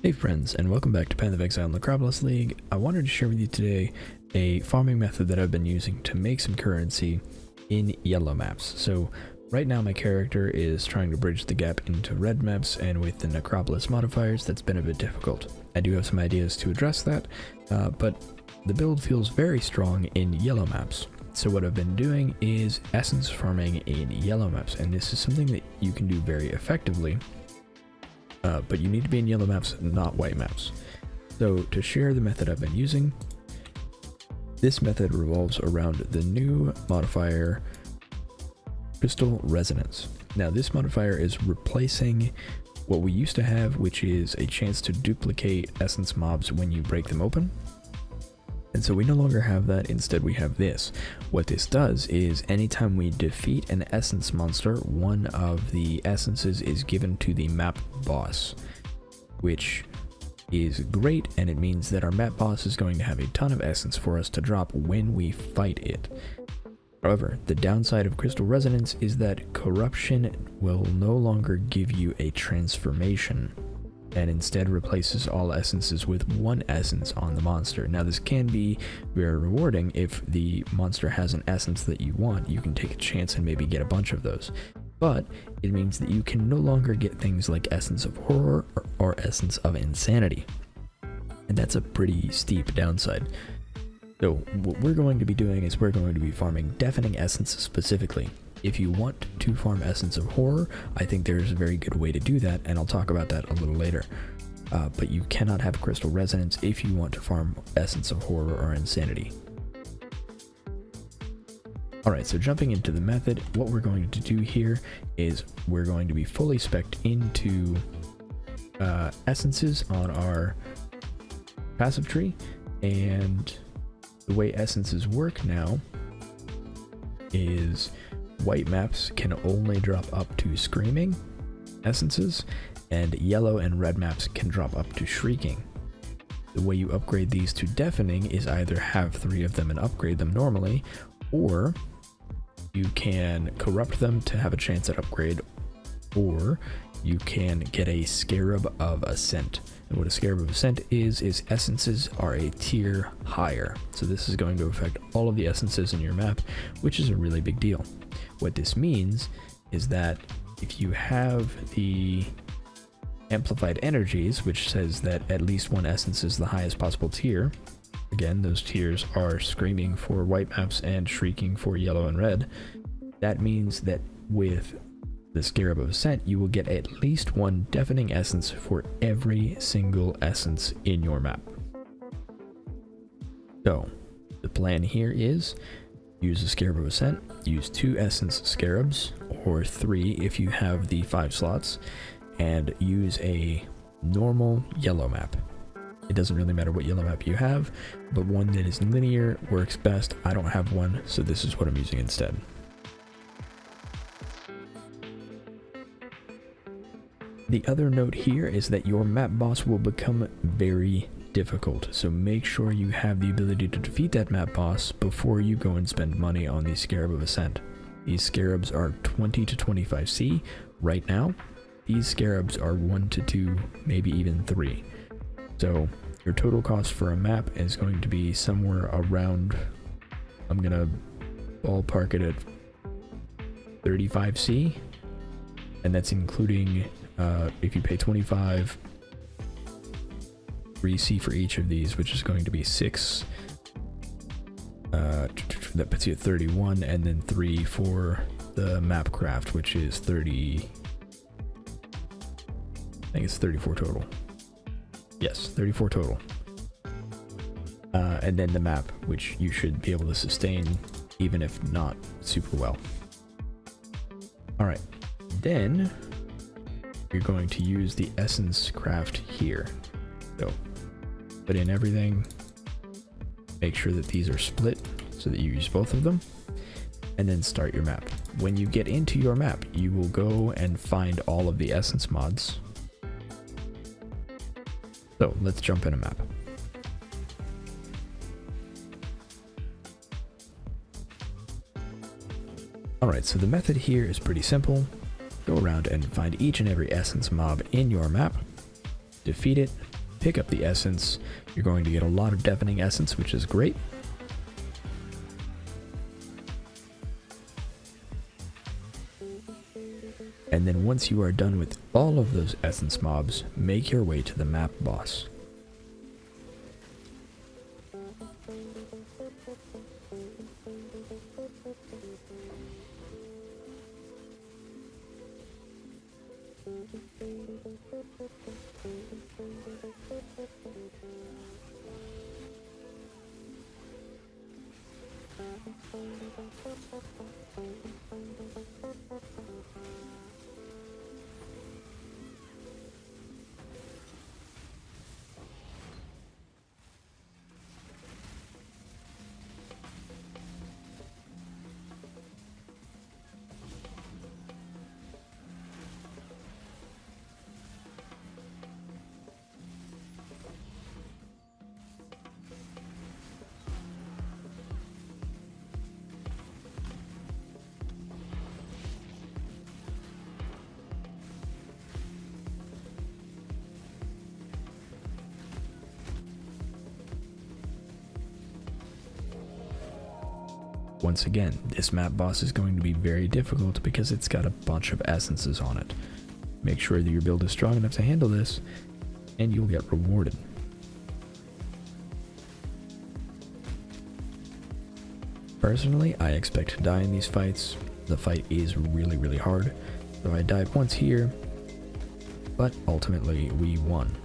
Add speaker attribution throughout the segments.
Speaker 1: Hey friends, and welcome back to Path of Exile in the Necropolis League. I wanted to share with you today a farming method that I've been using to make some currency in yellow maps. So right now my character is trying to bridge the gap into red maps, and with the Necropolis modifiers that's been a bit difficult. I do have some ideas to address that, but the build feels very strong in yellow maps. So what I've been doing is essence farming in yellow maps, and this is something that you can do very effectively. But you need to be in yellow maps, not white maps. So to share the method I've been using, this method revolves around the new modifier, Crystal Resonance. Now this modifier is replacing what we used to have, which is a chance to duplicate essence mobs when you break them open. And so we no longer have that, instead we have this. What this does is anytime we defeat an essence monster, one of the essences is given to the map boss, which is great, and it means that our map boss is going to have a ton of essence for us to drop when we fight it. However, the downside of Crystal Resonance is that corruption will no longer give you a transformation, and instead replaces all essences with one essence on the monster. Now this can be very rewarding. If the monster has an essence that you want, you can take a chance and maybe get a bunch of those. But it means that you can no longer get things like Essence of Horror or Essence of Insanity. And that's a pretty steep downside. So what we're going to be doing is we're going to be farming Deafening Essence specifically. If you want to farm Essence of Horror, I think there's a very good way to do that, and I'll talk about that a little later. But you cannot have Crystal Resonance if you want to farm Essence of Horror or Insanity. Alright, so jumping into the method, what we're going to do here is we're going to be fully spec'd into essences on our passive tree, and the way essences work now is white maps can only drop up to Screaming essences, and yellow and red maps can drop up to Shrieking. The way you upgrade these to Deafening is either have 3 of them and upgrade them normally, or you can corrupt them to have a chance at upgrade, or you can get a Scarab of Ascent. And what a Scarab of Ascent is essences are a tier higher. So this is going to affect all of the essences in your map, which is a really big deal. What this means is that if you have the Amplified Energies, which says that at least one essence is the highest possible tier, again, those tiers are Screaming for white maps and Shrieking for yellow and red, that means that with the Scarab of Ascent, you will get at least one Deafening Essence for every single essence in your map. So, the plan here is use the Scarab of Ascent, use 2 Essence Scarabs, or 3 if you have the 5 slots, and use a normal yellow map. It doesn't really matter what yellow map you have, but one that is linear works best. I don't have one, so this is what I'm using instead. The other note here is that your map boss will become very difficult, so make sure you have the ability to defeat that map boss before you go and spend money on the Scarab of Ascent. These Scarabs are 20 to 25C right now. These Scarabs are 1 to 2, maybe even 3. So your total cost for a map is going to be somewhere around, I'm gonna ballpark it at 35C, and that's including if you pay 25, 3C for each of these, which is going to be 6. That puts you at 31, and then 3 for the map craft, which is 30. I think it's 34 total. Yes, 34 total. And then the map, which you should be able to sustain even if not super well. Alright, then you're going to use the essence craft here. So put in everything, make sure that these are split so that you use both of them, and then start your map. When you get into your map, you will go and find all of the essence mods. So let's jump in a map. Alright, so the method here is pretty simple. Go around and find each and every essence mob in your map, defeat it, pick up the essence, you're going to get a lot of Deafening Essence, which is great. And then once you are done with all of those essence mobs, make your way to the map boss. Once again, this map boss is going to be very difficult because it's got a bunch of essences on it. Make sure that your build is strong enough to handle this, and you'll get rewarded. Personally, I expect to die in these fights. The fight is really hard, so I died once here, but ultimately we won.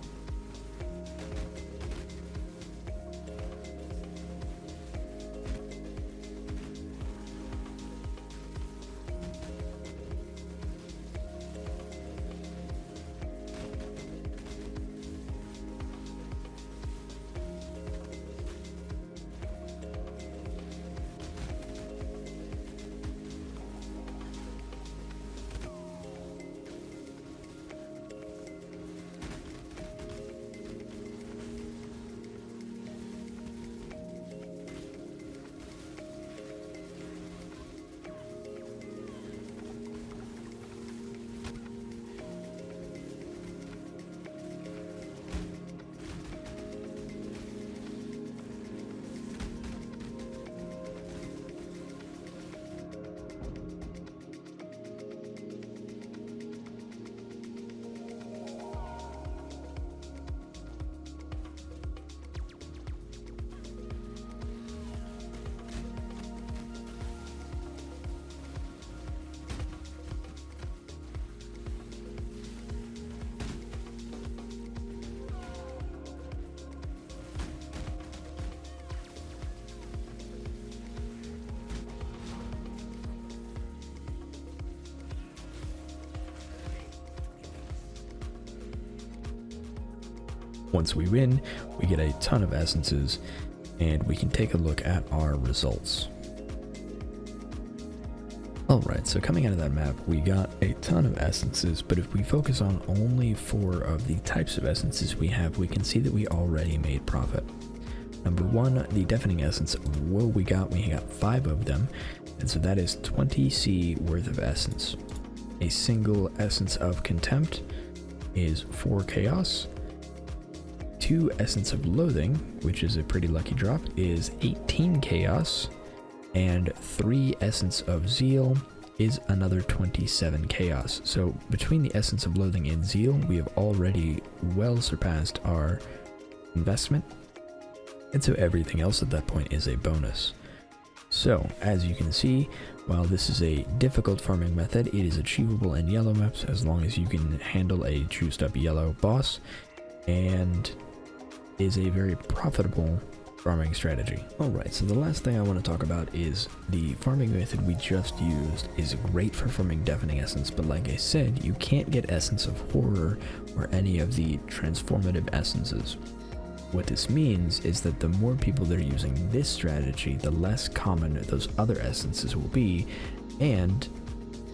Speaker 1: Once we win, we get a ton of essences, and we can take a look at our results. Alright, so coming out of that map, we got a ton of essences, but if we focus on only 4 of the types of essences we have, we can see that we already made profit. Number 1, the Deafening Essence. Whoa, we got 5 of them, and so that is 20C worth of essence. A single Essence of Contempt is 4 Chaos. 2 Essence of Loathing, which is a pretty lucky drop, is 18 Chaos, and 3 Essence of Zeal is another 27 Chaos. So between the Essence of Loathing and Zeal, we have already well surpassed our investment, and so everything else at that point is a bonus. So as you can see, while this is a difficult farming method, it is achievable in yellow maps as long as you can handle a juiced up yellow boss, and is a very profitable farming strategy. Alright, so the last thing I want to talk about is the farming method we just used is great for farming Deafening Essence, but like I said, you can't get Essence of Horror or any of the transformative essences. What this means is that the more people that are using this strategy, the less common those other essences will be, and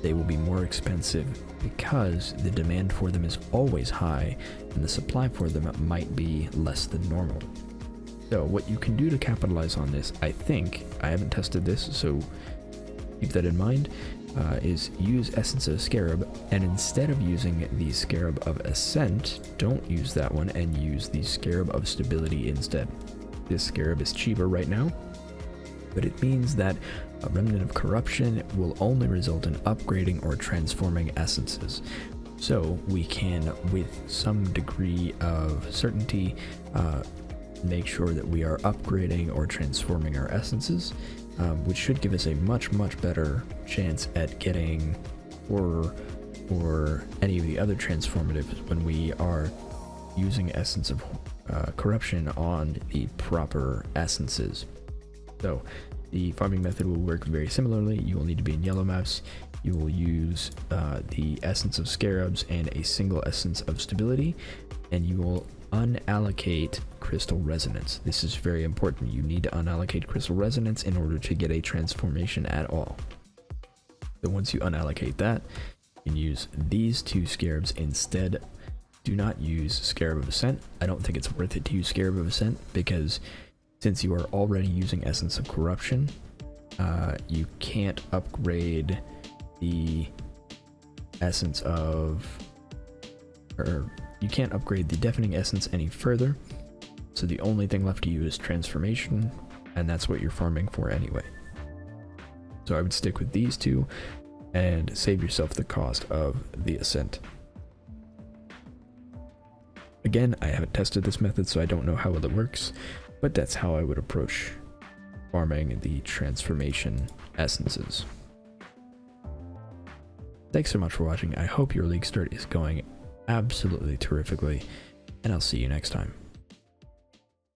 Speaker 1: they will be more expensive because the demand for them is always high and the supply for them might be less than normal. So what you can do to capitalize on this, I think, I haven't tested this, so keep that in mind, is use Essence of Scarab, and instead of using the Scarab of Ascent, don't use that one and use the Scarab of Stability instead. This Scarab is cheaper right now, but it means that a Remnant of Corruption will only result in upgrading or transforming essences. So we can, with some degree of certainty, make sure that we are upgrading or transforming our essences, which should give us a much better chance at getting Horror or any of the other transformatives when we are using Essence of Corruption on the proper essences. So the farming method will work very similarly. You will need to be in yellow maps. You will use the Essence of Scarabs and a single Essence of Stability, and you will unallocate Crystal Resonance. This is very important. You need to unallocate Crystal Resonance in order to get a transformation at all. So once you unallocate that, you can use these two Scarabs instead. Do not use Scarab of Ascent. I don't think it's worth it to use Scarab of Ascent, because since you are already using Essence of Corruption, you can't upgrade the Essence of, or you can't upgrade the Deafening Essence any further. So the only thing left to you is Transformation, and that's what you're farming for anyway. So I would stick with these two and save yourself the cost of the Ascent. Again, I haven't tested this method, so I don't know how well it works, but that's how I would approach farming the transformation essences. Thanks so much for watching. I hope your league start is going absolutely terrifically, and I'll see you next time.